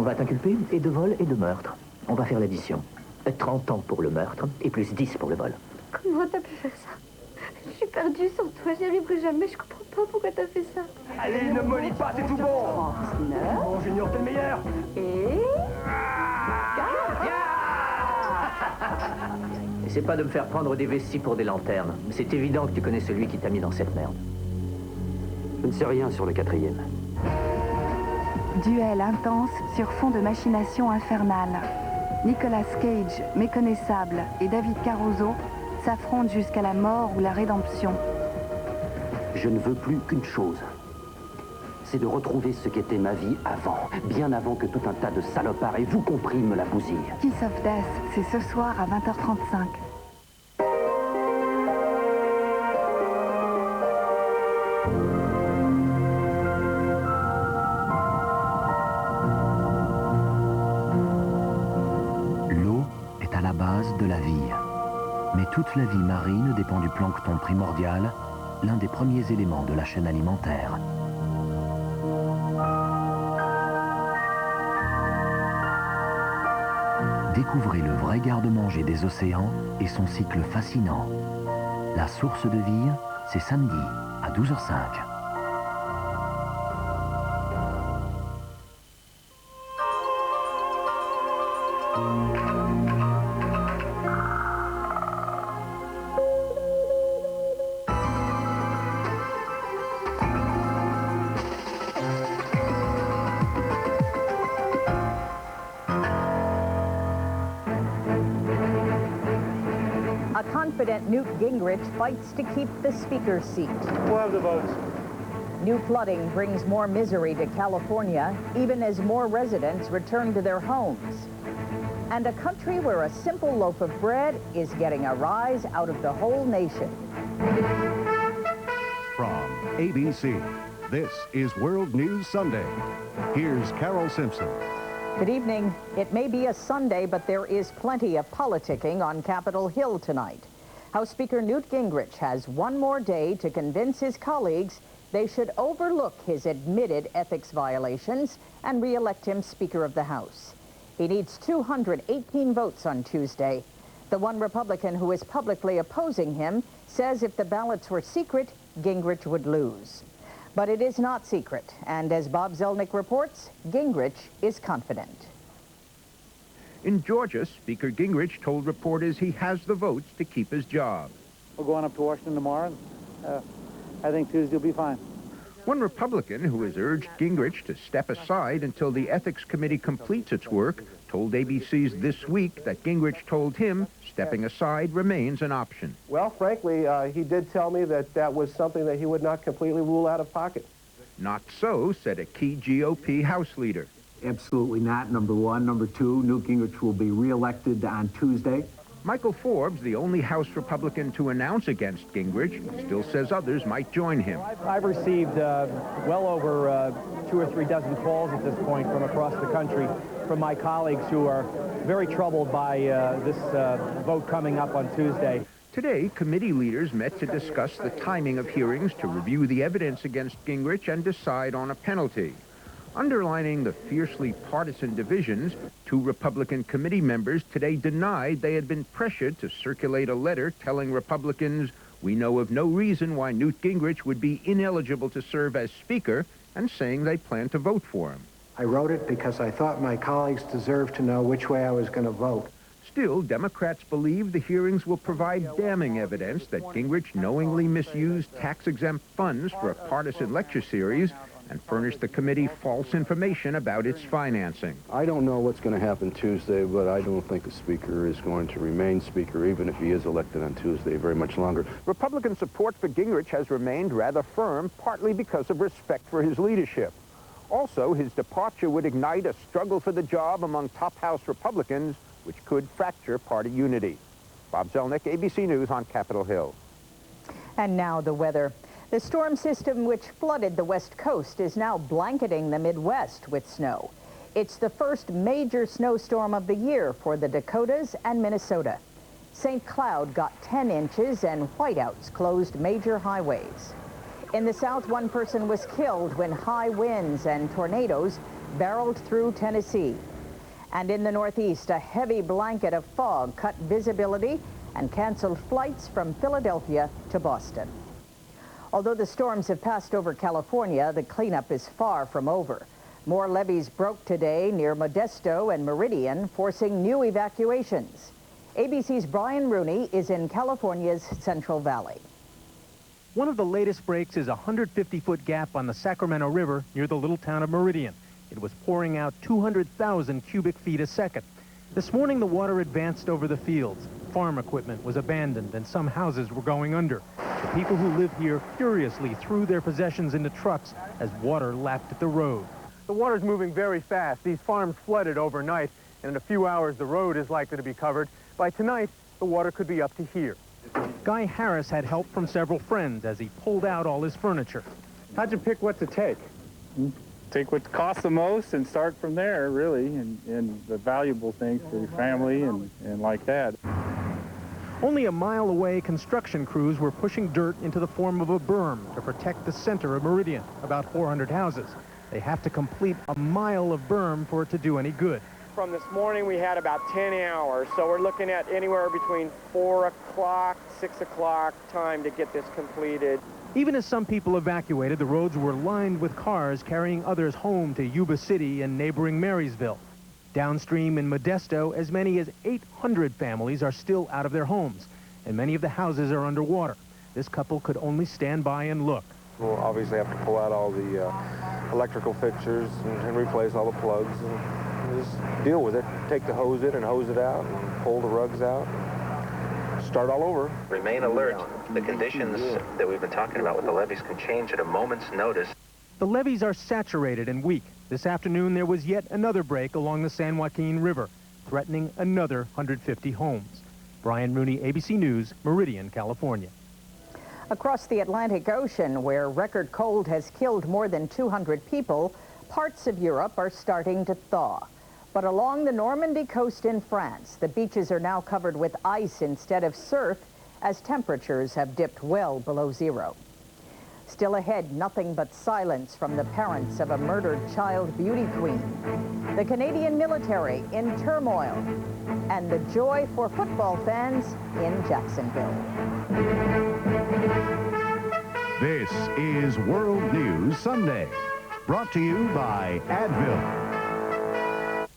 va t'inculper et de vol et de meurtre. On va faire l'addition. 30 ans pour le meurtre et plus 10 pour le vol. Comment t'as pu faire ça? Je suis perdue sans toi, j'y arriverai jamais, je comprends pas pourquoi t'as fait ça. Allez, ne me lis pas, c'est tout bon. 9. Bon, Junior, t'es le meilleur. Et... Essaie pas de me faire prendre des vessies pour des lanternes. C'est évident que tu connais celui qui t'a mis dans cette merde. Je ne sais rien sur le 4e. Duel intense sur fond de machination infernale. Nicolas Cage, méconnaissable, et David Caruso s'affrontent jusqu'à la mort ou la rédemption. Je ne veux plus qu'une chose. C'est de retrouver ce qu'était ma vie avant, bien avant que tout un tas de salopards, et vous compris, me la bousillent. Kiss of Death, c'est ce soir à 20h35. L'eau est à la base de la vie. Mais toute la vie marine dépend du plancton primordial, l'un des premiers éléments de la chaîne alimentaire. Découvrez le vrai garde-manger des océans et son cycle fascinant. La source de vie, c'est samedi à 12h05. A confident Newt Gingrich fights to keep the speaker's seat. We'll have the votes. New flooding brings more misery to California, even as more residents return to their homes. And a country where a simple loaf of bread is getting a rise out of the whole nation. From ABC, this is World News Sunday. Here's Carol Simpson. Good evening. It may be a Sunday, but there is plenty of politicking on Capitol Hill tonight. House Speaker Newt Gingrich has one more day to convince his colleagues they should overlook his admitted ethics violations and re-elect him Speaker of the House. He needs 218 votes on Tuesday. The one Republican who is publicly opposing him says if the ballots were secret, Gingrich would lose. But it is not secret, and as Bob Zelnick reports, Gingrich is confident. In Georgia, Speaker Gingrich told reporters he has the votes to keep his job. We're going up to Washington tomorrow. I think Tuesday will be fine. One Republican who has urged Gingrich to step aside until the Ethics Committee completes its work told ABC's This Week that Gingrich told him stepping aside remains an option. Well, frankly, he did tell me that that was something that he would not completely rule out of pocket. Not so, said a key GOP House leader. Absolutely not, number one. Number two, Newt Gingrich will be reelected on Tuesday. Michael Forbes, the only House Republican to announce against Gingrich, still says others might join him. I've received well over 2 or 3 dozen calls at this point from across the country from my colleagues who are very troubled by this vote coming up on Tuesday. Today, committee leaders met to discuss the timing of hearings to review the evidence against Gingrich and decide on a penalty. Underlining the fiercely partisan divisions, 2 Republican committee members today denied they had been pressured to circulate a letter telling Republicans, "We know of no reason why Newt Gingrich would be ineligible to serve as Speaker," and saying they plan to vote for him. I wrote it because I thought my colleagues deserved to know which way I was going to vote. Still, Democrats believe the hearings will provide damning evidence that Gingrich knowingly misused tax-exempt funds for a partisan lecture series and furnished the committee false information about its financing. I don't know what's going to happen Tuesday, but I don't think the Speaker is going to remain Speaker, even if he is elected on Tuesday, very much longer. Republican support for Gingrich has remained rather firm, partly because of respect for his leadership. Also, his departure would ignite a struggle for the job among top House Republicans, which could fracture party unity. Bob Zelnick, ABC News on Capitol Hill. And now the weather. The storm system which flooded the West Coast is now blanketing the Midwest with snow. It's the first major snowstorm of the year for the Dakotas and Minnesota. St. Cloud got 10 inches and whiteouts closed major highways. In the South, one person was killed when high winds and tornadoes barreled through Tennessee. And in the Northeast, a heavy blanket of fog cut visibility and canceled flights from Philadelphia to Boston. Although the storms have passed over California, the cleanup is far from over. More levees broke today near Modesto and Meridian, forcing new evacuations. ABC's Brian Rooney is in California's Central Valley. One of the latest breaks is a 150-foot gap on the Sacramento River near the little town of Meridian. It was pouring out 200,000 cubic feet a second. This morning, the water advanced over the fields. Farm equipment was abandoned and some houses were going under. The people who live here furiously threw their possessions into trucks as water lapped at the road. The water's moving very fast. These farms flooded overnight, and in a few hours, the road is likely to be covered. By tonight, the water could be up to here. Guy Harris had help from several friends as he pulled out all his furniture. How'd you pick what to take? Take what costs the most and start from there, really, and the valuable things for your family and like that. Only a mile away, construction crews were pushing dirt into the form of a berm to protect the center of Meridian, about 400 houses. They have to complete a mile of berm for it to do any good. From this morning, we had about 10 hours, so we're looking at anywhere between 4 o'clock, 6 o'clock time to get this completed. Even as some people evacuated, the roads were lined with cars carrying others home to Yuba City and neighboring Marysville. Downstream in Modesto, as many as 800 families are still out of their homes, and many of the houses are underwater. This couple could only stand by and look. We'll obviously have to pull out all the electrical fixtures and replace all the plugs and just deal with it. Take the hose in and hose it out and pull the rugs out. Start all over. Remain alert. The conditions that we've been talking about with the levees can change at a moment's notice. The levees are saturated and weak. This afternoon, there was yet another break along the San Joaquin River, threatening another 150 homes. Brian Rooney, ABC News, Meridian, California. Across the Atlantic Ocean, where record cold has killed more than 200 people, parts of Europe are starting to thaw. But along the Normandy coast in France, the beaches are now covered with ice instead of surf, as temperatures have dipped well below zero. Still ahead, nothing but silence from the parents of a murdered child beauty queen. The Canadian military in turmoil, and the joy for football fans in Jacksonville. This is World News Sunday, brought to you by Advil.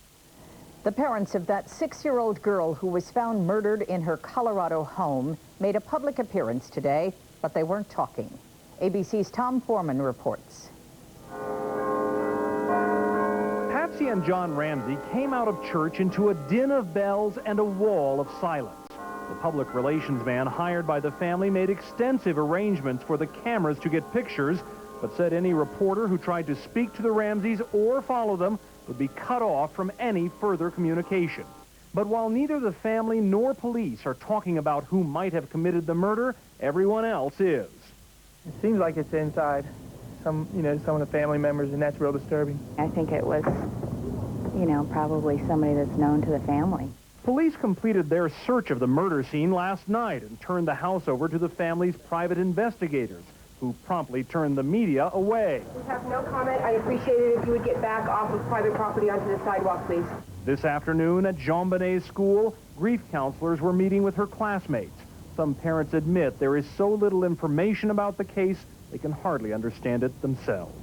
The parents of that 6-year-old girl who was found murdered in her Colorado home made a public appearance today, but they weren't talking. ABC's Tom Foreman reports. Patsy and John Ramsey came out of church into a din of bells and a wall of silence. The public relations man hired by the family made extensive arrangements for the cameras to get pictures, but said any reporter who tried to speak to the Ramseys or follow them would be cut off from any further communication. But while neither the family nor police are talking about who might have committed the murder, everyone else is. It seems like it's inside some of the family members, and that's real disturbing. I think it was, probably somebody that's known to the family. Police completed their search of the murder scene last night and turned the house over to the family's private investigators, who promptly turned the media away. We have no comment. I'd appreciate it if you would get back off of private property onto the sidewalk, please. This afternoon at Jean Bonnet's school, grief counselors were meeting with her classmates. Some parents admit there is so little information about the case, they can hardly understand it themselves.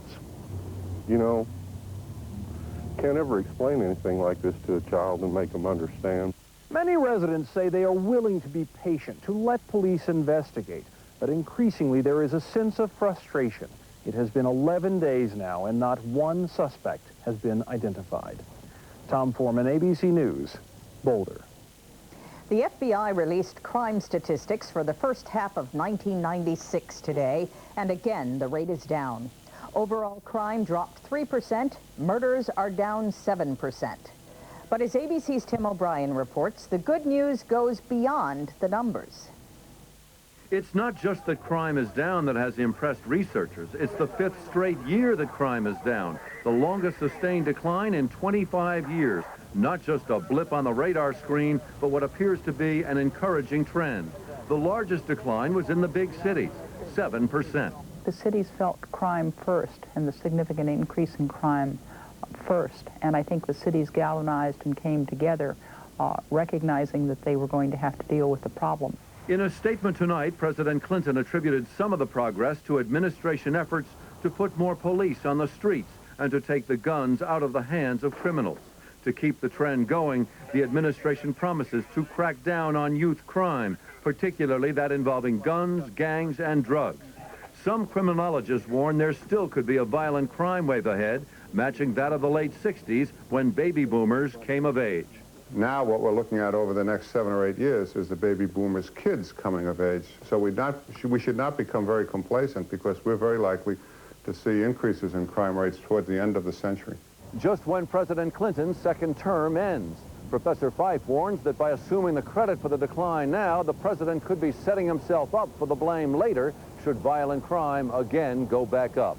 Can't ever explain anything like this to a child and make them understand. Many residents say they are willing to be patient, to let police investigate. But increasingly, there is a sense of frustration. It has been 11 days now, and not one suspect has been identified. Tom Foreman, ABC News, Boulder. The FBI released crime statistics for the first half of 1996 today, and again, the rate is down. Overall crime dropped 3%, murders are down 7%. But as ABC's Tim O'Brien reports, the good news goes beyond the numbers. It's not just that crime is down that has impressed researchers. It's the 5th straight year that crime is down, the longest sustained decline in 25 years. Not just a blip on the radar screen, but what appears to be an encouraging trend. The largest decline was in the big cities, 7%. The cities felt crime first, and the significant increase in crime first. And I think the cities galvanized and came together, recognizing that they were going to have to deal with the problem. In a statement tonight, President Clinton attributed some of the progress to administration efforts to put more police on the streets and to take the guns out of the hands of criminals. To keep the trend going, the administration promises to crack down on youth crime, particularly that involving guns, gangs, and drugs. Some criminologists warn there still could be a violent crime wave ahead, matching that of the late 60s when baby boomers came of age. Now what we're looking at over the next 7 or 8 years is the baby boomers' kids coming of age. So we should not become very complacent, because we're very likely to see increases in crime rates toward the end of the century. Just when President Clinton's second term ends. Professor Fife warns that by assuming the credit for the decline now, the president could be setting himself up for the blame later should violent crime again go back up.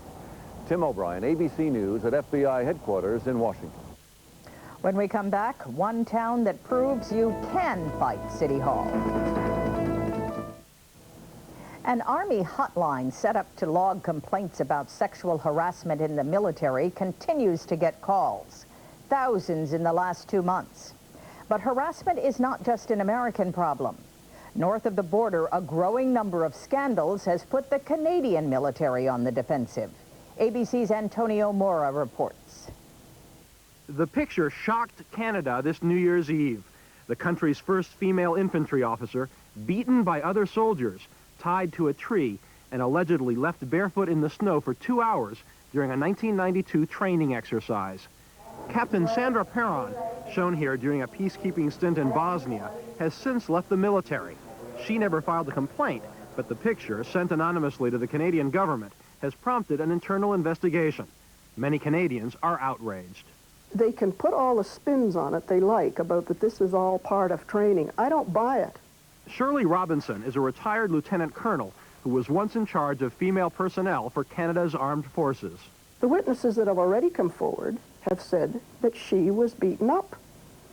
Tim O'Brien, ABC News at FBI headquarters in Washington. When we come back, one town that proves you can fight City Hall. An Army hotline set up to log complaints about sexual harassment in the military continues to get calls. Thousands in the last 2 months. But harassment is not just an American problem. North of the border, a growing number of scandals has put the Canadian military on the defensive. ABC's Antonio Mora reports. The picture shocked Canada this New Year's Eve. The country's first female infantry officer, beaten by other soldiers, tied to a tree, and allegedly left barefoot in the snow for 2 hours during a 1992 training exercise. Captain Sandra Perron, shown here during a peacekeeping stint in Bosnia, has since left the military. She never filed a complaint, but the picture, sent anonymously to the Canadian government, has prompted an internal investigation. Many Canadians are outraged. They can put all the spins on it they like about that this is all part of training. I don't buy it. Shirley Robinson is a retired lieutenant colonel who was once in charge of female personnel for Canada's armed forces. The witnesses that have already come forward have said that she was beaten up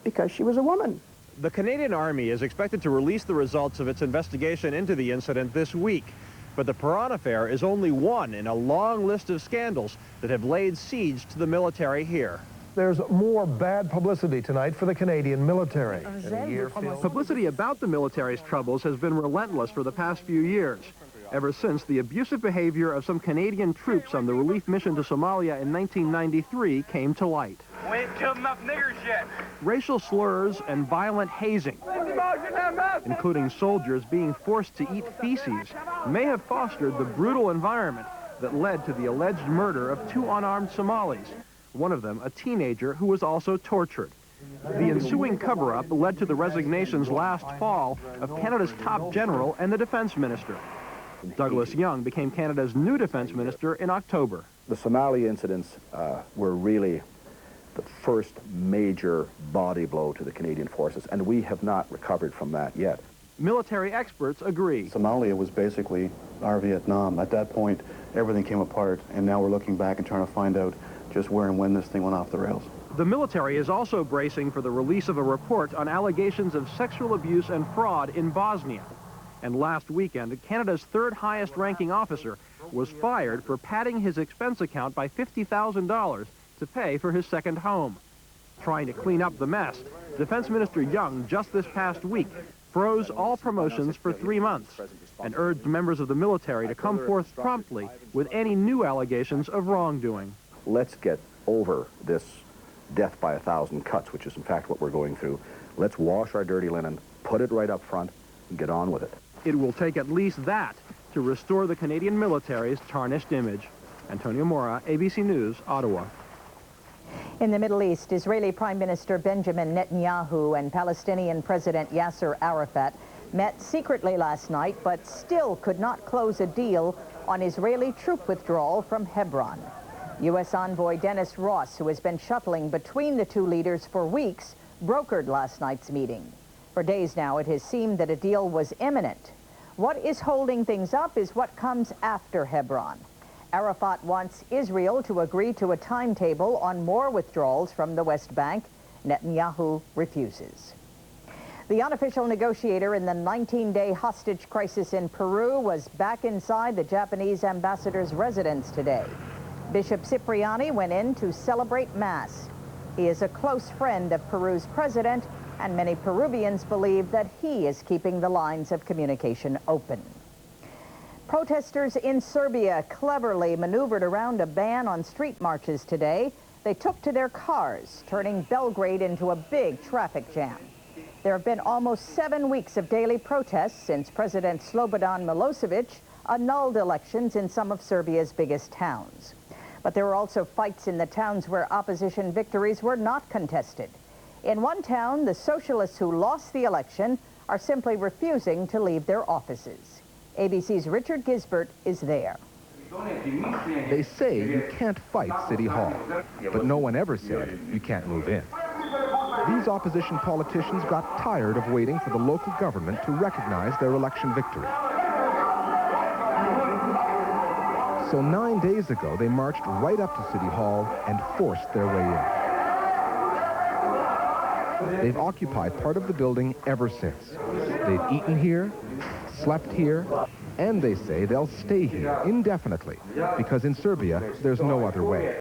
because she was a woman. The Canadian Army is expected to release the results of its investigation into the incident this week. But the Perron affair is only one in a long list of scandals that have laid siege to the military here. There's more bad publicity tonight for the Canadian military. Publicity about the military's troubles has been relentless for the past few years, ever since the abusive behavior of some Canadian troops on the relief mission to Somalia in 1993 came to light. We ain't killed enough niggers yet. Racial slurs and violent hazing, including soldiers being forced to eat feces, may have fostered the brutal environment that led to the alleged murder of 2 unarmed Somalis, one of them a teenager who was also tortured. The ensuing cover-up led to the resignations last fall of Canada's top general and the defense minister. Douglas Young became Canada's new defense minister in October. The Somali incidents were really the first major body blow to the Canadian forces, and we have not recovered from that yet. Military experts agree. Somalia was basically our Vietnam. At that point, everything came apart, and now we're looking back and trying to find out just where and when this thing went off the rails. The military is also bracing for the release of a report on allegations of sexual abuse and fraud in Bosnia. And last weekend, Canada's third highest ranking officer was fired for padding his expense account by $50,000 to pay for his second home. Trying to clean up the mess, Defense Minister Young just this past week froze all promotions for 3 months and urged members of the military to come forth promptly with any new allegations of wrongdoing. Let's get over this death by 1,000 cuts, which is in fact what we're going through. Let's wash our dirty linen, put it right up front, and get on with it. It will take at least that to restore the Canadian military's tarnished image. Antonio Mora, ABC News, Ottawa. In the Middle East, Israeli Prime Minister Benjamin Netanyahu and Palestinian President Yasser Arafat met secretly last night, but still could not close a deal on Israeli troop withdrawal from Hebron. U.S. envoy Dennis Ross, who has been shuttling between the two leaders for weeks, brokered last night's meeting. For days now, it has seemed that a deal was imminent. What is holding things up is what comes after Hebron. Arafat wants Israel to agree to a timetable on more withdrawals from the West Bank. Netanyahu refuses. The unofficial negotiator in the 19-day hostage crisis in Peru was back inside the Japanese ambassador's residence today. Bishop Cipriani went in to celebrate Mass. He is a close friend of Peru's president, and many Peruvians believe that he is keeping the lines of communication open. Protesters in Serbia cleverly maneuvered around a ban on street marches today. They took to their cars, turning Belgrade into a big traffic jam. There have been almost 7 weeks of daily protests since President Slobodan Milosevic annulled elections in some of Serbia's biggest towns. But there were also fights in the towns where opposition victories were not contested. In one town, the socialists who lost the election are simply refusing to leave their offices. ABC's Richard Gisbert is there. They say you can't fight City Hall, but no one ever said you can't move in. These opposition politicians got tired of waiting for the local government to recognize their election victory. So 9 days ago, they marched right up to City Hall and forced their way in. They've occupied part of the building ever since. They've eaten here, slept here, and they say they'll stay here indefinitely, because in Serbia, there's no other way.